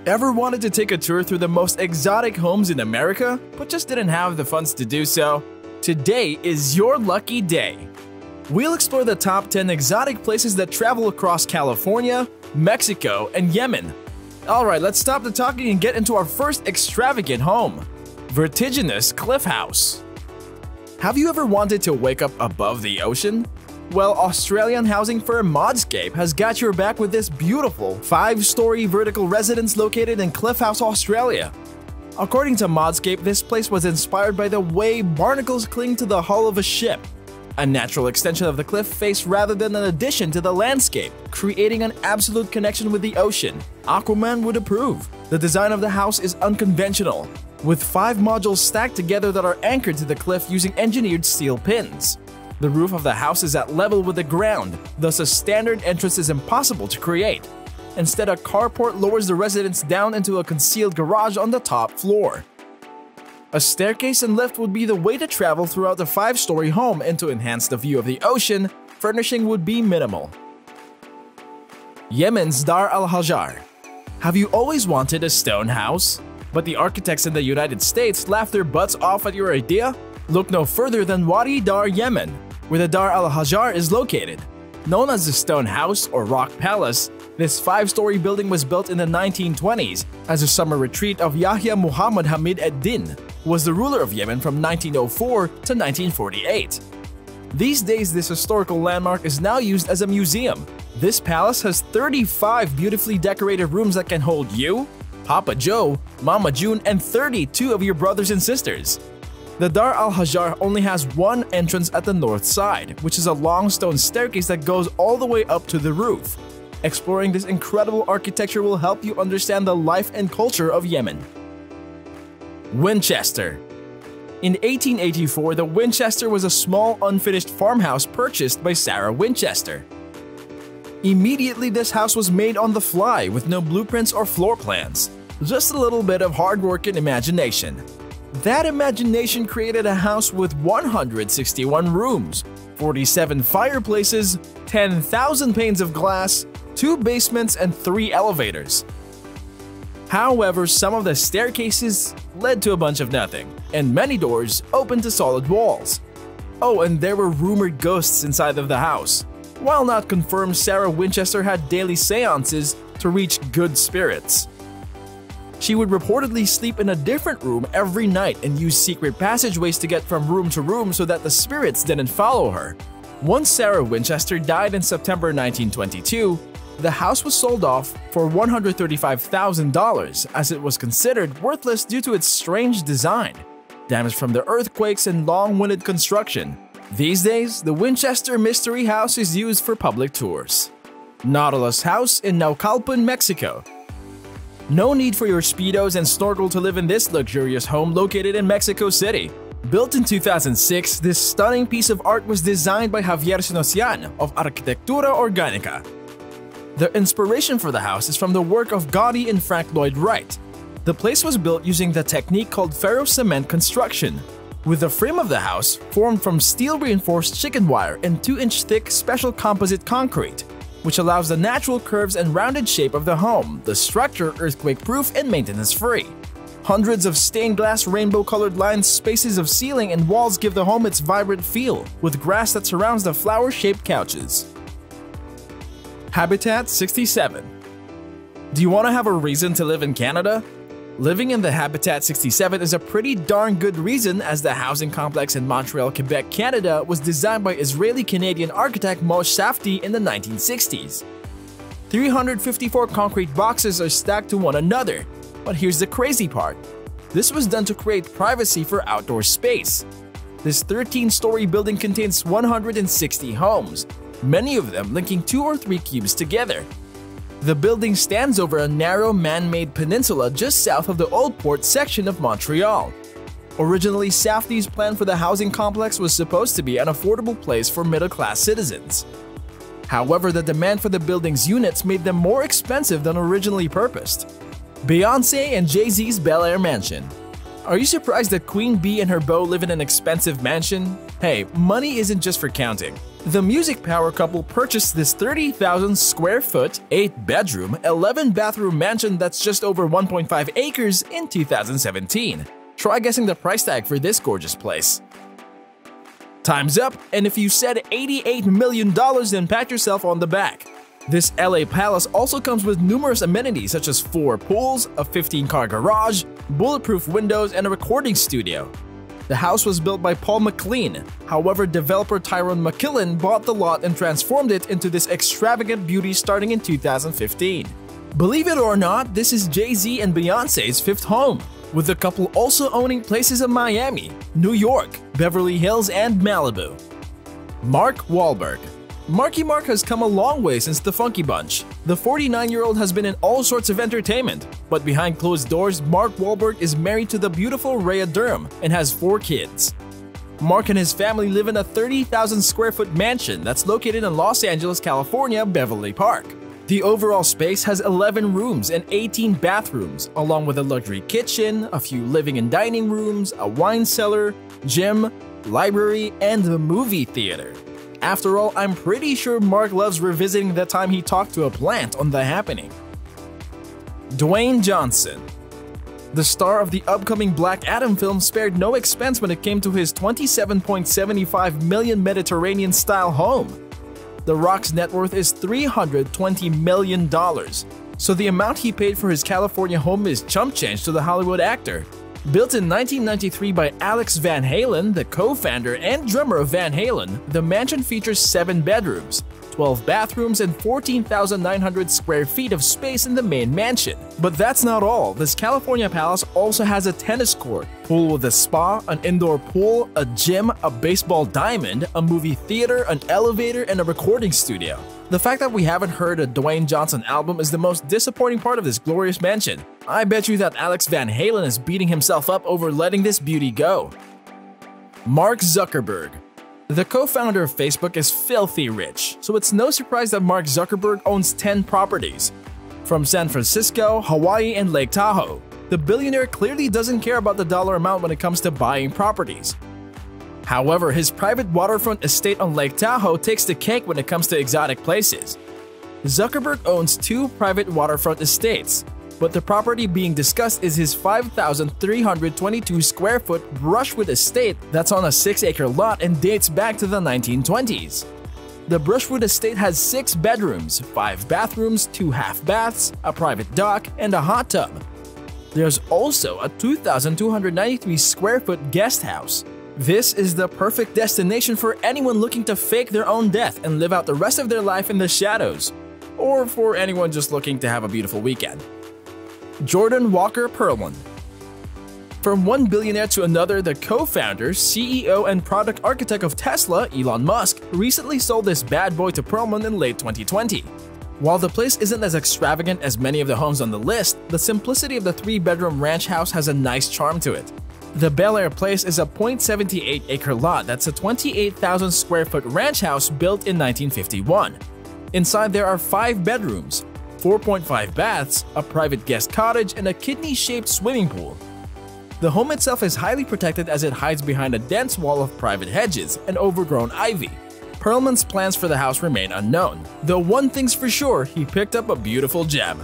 Ever wanted to take a tour through the most exotic homes in America, but just didn't have the funds to do so? Today is your lucky day. We'll explore the top 10 exotic places that travel across California, Mexico, and Yemen. Alright, let's stop the talking and get into our first extravagant home. Vertiginous Cliff House. Have you ever wanted to wake up above the ocean? Well, Australian housing firm Modscape has got your back with this beautiful 5-story vertical residence located in Cliff House, Australia. According to Modscape, this place was inspired by the way barnacles cling to the hull of a ship, a natural extension of the cliff face rather than an addition to the landscape, creating an absolute connection with the ocean. Aquaman would approve. The design of the house is unconventional, with 5 modules stacked together that are anchored to the cliff using engineered steel pins. The roof of the house is at level with the ground, thus a standard entrance is impossible to create. Instead, a carport lowers the residence down into a concealed garage on the top floor. A staircase and lift would be the way to travel throughout the 5-story home, and to enhance the view of the ocean, furnishing would be minimal. Yemen's Dar al-Hajar. Have you always wanted a stone house? But the architects in the United States laughed their butts off at your idea? Look no further than Wadi Dar, Yemen, where the Dar al-Hajar is located. Known as the Stone House or Rock Palace, this 5-story building was built in the 1920s as a summer retreat of Yahya Muhammad Hamid ad-Din, who was the ruler of Yemen from 1904 to 1948. These days, this historical landmark is now used as a museum. This palace has 35 beautifully decorated rooms that can hold you, Papa Joe, Mama June, and 32 of your brothers and sisters. The Dar al-Hajar only has one entrance at the north side, which is a long stone staircase that goes all the way up to the roof. Exploring this incredible architecture will help you understand the life and culture of Yemen. Winchester. In 1884, the Winchester was a small unfinished farmhouse purchased by Sarah Winchester. Immediately, this house was made on the fly with no blueprints or floor plans, just a little bit of hard work and imagination. That imagination created a house with 161 rooms, 47 fireplaces, 10,000 panes of glass, 2 basements, and 3 elevators. However, some of the staircases led to a bunch of nothing, and many doors opened to solid walls. Oh, and there were rumored ghosts inside of the house. While not confirmed, Sarah Winchester had daily seances to reach good spirits. She would reportedly sleep in a different room every night and use secret passageways to get from room to room so that the spirits didn't follow her. Once Sarah Winchester died in September 1922, the house was sold off for $135,000 as it was considered worthless due to its strange design, damage from the earthquakes, and long-winded construction. These days, the Winchester Mystery House is used for public tours. Nautilus House in Naucalpan, Mexico. No need for your Speedos and snorkel to live in this luxurious home located in Mexico City. Built in 2006, this stunning piece of art was designed by Javier Sinosian of Arquitectura Orgánica. The inspiration for the house is from the work of Gaudi and Frank Lloyd Wright. The place was built using the technique called ferro-cement construction, with the frame of the house formed from steel-reinforced chicken wire and 2-inch thick special composite concrete, which allows the natural curves and rounded shape of the home, the structure earthquake-proof and maintenance-free. Hundreds of stained glass rainbow-colored lines, spaces of ceiling, and walls give the home its vibrant feel, with grass that surrounds the flower-shaped couches. Habitat 67. Do you want to have a reason to live in Canada? Living in the Habitat 67 is a pretty darn good reason, as the housing complex in Montreal, Quebec, Canada was designed by Israeli-Canadian architect Moshe Safdie in the 1960s. 354 concrete boxes are stacked to one another, but here's the crazy part. This was done to create privacy for outdoor space. This 13-story building contains 160 homes, many of them linking 2 or 3 cubes together. The building stands over a narrow man-made peninsula just south of the Old Port section of Montreal. Originally, Safdie's plan for the housing complex was supposed to be an affordable place for middle-class citizens. However, the demand for the building's units made them more expensive than originally purposed. Beyonce and Jay-Z's BEL-AIR mansion. Are you surprised that Queen Bee and her beau live in an expensive mansion? Hey, money isn't just for counting. The music power couple purchased this 30,000 square foot, 8-bedroom, 11-bathroom mansion that's just over 1.5 acres in 2017. Try guessing the price tag for this gorgeous place. Time's up, and if you said $88 million, then pat yourself on the back. This LA palace also comes with numerous amenities such as 4 pools, a 15-car garage, bulletproof windows, and a recording studio. The house was built by Paul McLean. However, developer Tyrone McKillen bought the lot and transformed it into this extravagant beauty starting in 2015. Believe it or not, this is Jay-Z and Beyonce's 5th home, with the couple also owning places in Miami, New York, Beverly Hills, and Malibu. Mark Wahlberg. Marky Mark has come a long way since the Funky Bunch. The 49-year-old has been in all sorts of entertainment, but behind closed doors, Mark Wahlberg is married to the beautiful Rhea Durham and has 4 kids. Mark and his family live in a 30,000 square foot mansion that's located in Los Angeles, California, Beverly Park. The overall space has 11 rooms and 18 bathrooms, along with a luxury kitchen, a few living and dining rooms, a wine cellar, gym, library, and a movie theater. After all, I'm pretty sure Mark loves revisiting the time he talked to a plant on The Happening. Dwayne Johnson. The star of the upcoming Black Adam film spared no expense when it came to his $27.75 million Mediterranean-style home. The Rock's net worth is $320 million, so the amount he paid for his California home is chump change to the Hollywood actor. Built in 1993 by Alex Van Halen, the co-founder and drummer of Van Halen, the mansion features 7 bedrooms, 12 bathrooms, and 14,900 square feet of space in the main mansion. But that's not all. This California palace also has a tennis court, pool with a spa, an indoor pool, a gym, a baseball diamond, a movie theater, an elevator, and a recording studio. The fact that we haven't heard a Dwayne Johnson album is the most disappointing part of this glorious mansion. I bet you that Alex Van Halen is beating himself up over letting this beauty go. Mark Zuckerberg. The co-founder of Facebook is filthy rich, so it's no surprise that Mark Zuckerberg owns 10 properties. From San Francisco, Hawaii, and Lake Tahoe, the billionaire clearly doesn't care about the dollar amount when it comes to buying properties. However, his private waterfront estate on Lake Tahoe takes the cake when it comes to exotic places. Zuckerberg owns 2 private waterfront estates, but the property being discussed is his 5,322 square foot Brushwood estate that's on a 6-acre lot and dates back to the 1920s. The Brushwood estate has 6 bedrooms, 5 bathrooms, 2 half baths, a private dock, and a hot tub. There's also a 2,293 square foot guest house. This is the perfect destination for anyone looking to fake their own death and live out the rest of their life in the shadows, or for anyone just looking to have a beautiful weekend. Jordan Walker Perlman. From one billionaire to another, the co-founder, CEO, and product architect of Tesla, Elon Musk, recently sold this bad boy to Perlman in late 2020. While the place isn't as extravagant as many of the homes on the list, the simplicity of the 3-bedroom ranch house has a nice charm to it. The BEL-AIR place is a 0.78-acre lot that's a 28,000 square foot ranch house built in 1951. Inside there are 5 bedrooms, 4.5 baths, a private guest cottage, and a kidney-shaped swimming pool. The home itself is highly protected as it hides behind a dense wall of private hedges and overgrown ivy. Perlman's plans for the house remain unknown, though one thing's for sure, he picked up a beautiful gem.